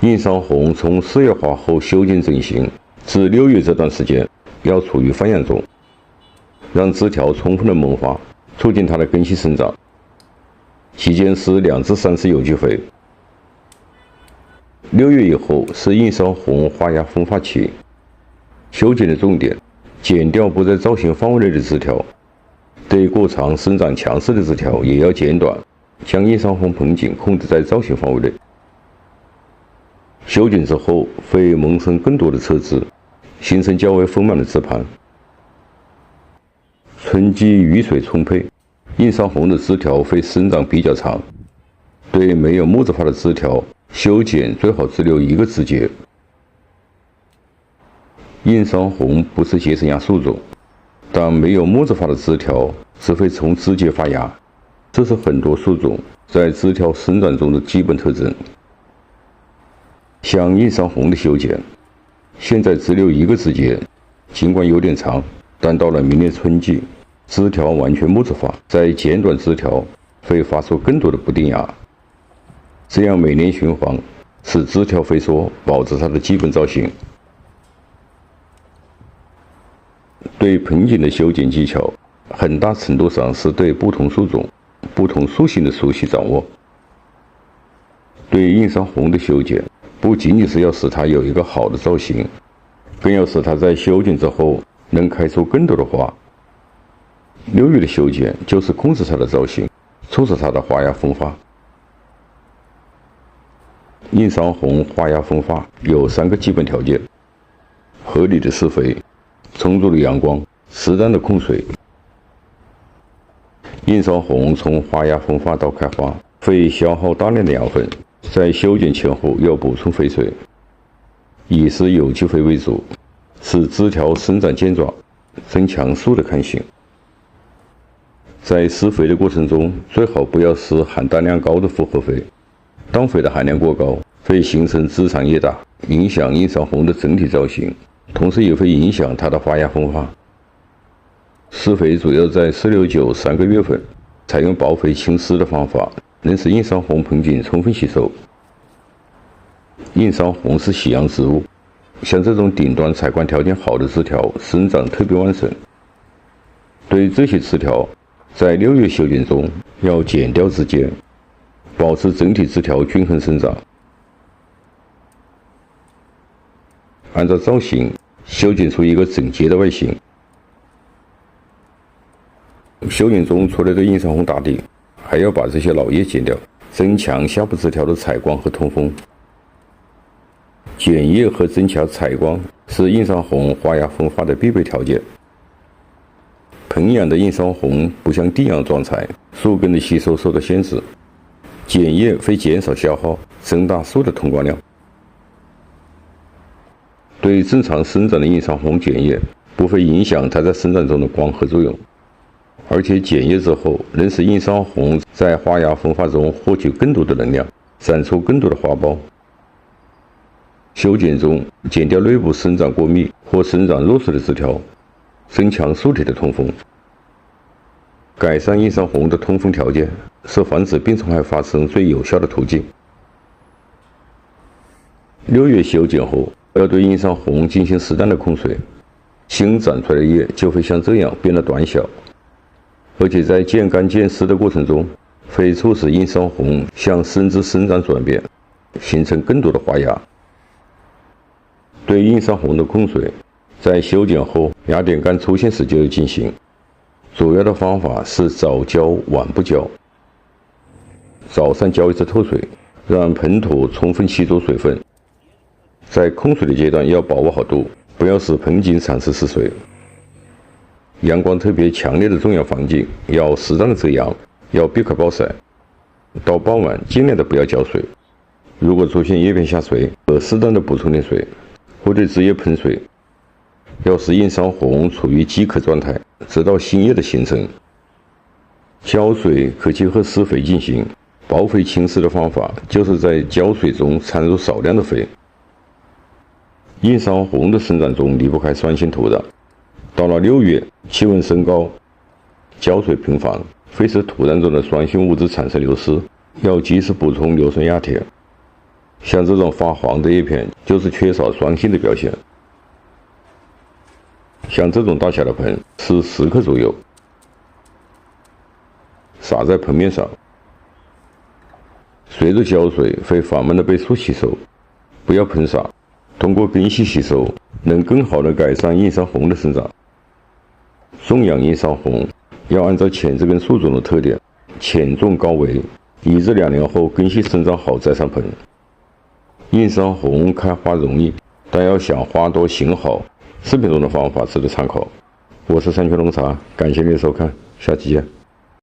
硬伤红从4月花后修剪整形至6月这段时间要处于繁衍中，让枝条充分的萌发，促进它的根系生长。期间施2至3次有机肥。6月以后是硬伤红花芽分发期，修剪的重点，剪掉不在造型范围内的枝条，对过长生长强势的枝条也要剪短，将硬伤红盆景控制在造型范围内。修剪之后会萌生更多的侧枝，形成较为丰满的枝盘。春季雨水充沛，硬伤红的枝条会生长比较长，对没有木质化的枝条，修剪最好只留1个枝节。硬伤红不是节生芽树种，但没有木质化的枝条只会从枝节发芽，这是很多树种在枝条生长中的基本特征。像硬伤红的修剪，现在只留1个枝节，尽管有点长，但到了明年春季，枝条完全木质化，再剪短枝条会发出更多的不定芽，这样每年循环，使枝条肥缩，保持它的基本造型。对盆景的修剪技巧，很大程度上是对不同树种、不同树型的熟悉掌握。对硬伤红的修剪，不仅仅是要使它有一个好的造型，更要使它在修剪之后能开出更多的花。6月的修剪就是控制它的造型，促使它的花芽分发。硬伤红花芽分发有3个基本条件：合理的施肥、充足的阳光、适当的控水。硬伤红从花芽分发到开花会消耗大量的养分，在修剪前后要补充肥水，以施有机肥为主，使枝条生长健壮，增强树的抗性。在施肥的过程中，最好不要施含氮量高的复合肥，氮肥的含量过高会形成枝长叶大，影响硬伤红的整体造型，同时也会影响它的花芽分发。施肥主要在4、6、9 3个月份，采用薄肥轻施的方法，能使硬伤红盆景充分吸收。硬伤红是喜阳植物，像这种顶端采光条件好的枝条生长特别旺盛。对这些枝条，在6月修剪中要剪掉枝节，保持整体枝条均衡生长。按照造型修剪出一个整洁的外形。修剪中除了对硬伤红打底，还要把这些老叶剪掉，增强下部枝条的采光和通风。剪叶和增强采光是硬伤红花芽分发的必备条件。盆养的硬伤红不像地养装材，树根的吸收受到限制，剪叶会减少消耗，增大树的通光量。对正常生长的硬伤红剪叶不会影响它在生长中的光合作用，而且剪叶之后能使硬伤红在花芽分发中获取更多的能量，长出更多的花苞。修剪中剪掉内部生长过密或生长弱势的枝条，增强树体的通风。改善硬伤红的通风条件是防止病虫害发生最有效的途径。6月修剪后，要对硬伤红进行适当的控水，新长出来的叶就会像这样变得短小，而且在渐干渐湿的过程中，会促使硬伤红向生枝生长转变，形成更多的花芽。对硬伤红的控水，在修剪后芽点干出现时就要进行，主要的方法是早浇晚不浇。早上浇一次透水，让盆土充分吸收水分。在控水的阶段要把握好度，不要使盆景产生失水。阳光特别强烈的重要环境要适当的遮阳，要避开暴晒。到傍晚尽量的不要浇水，如果出现叶片下垂，可适当的补充点水，或对枝叶喷水。要使硬伤红处于饥渴状态，直到新叶的形成。浇水可结合施肥进行，薄肥轻施的方法就是在浇水中掺入少量的肥。硬伤红的生长中离不开酸性土壤，到了6月，气温升高，浇水频繁，会使土壤中的酸性物质产生流失，要及时补充硫酸亚铁。像这种发黄的叶片，就是缺少酸性的表现。像这种大小的盆是10克左右，撒在盆面上，随着浇水会缓慢的被树吸收，不要喷洒。通过根系吸收，能更好的改善硬伤红的生长。种养硬伤红要按照前这根树种的特点，浅种高围，1至2年后根系生长好再上盆。硬伤红开花容易，但要想花多形好，视频中的方法值得参考。我是山泉龙茶，感谢您的收看，下期见。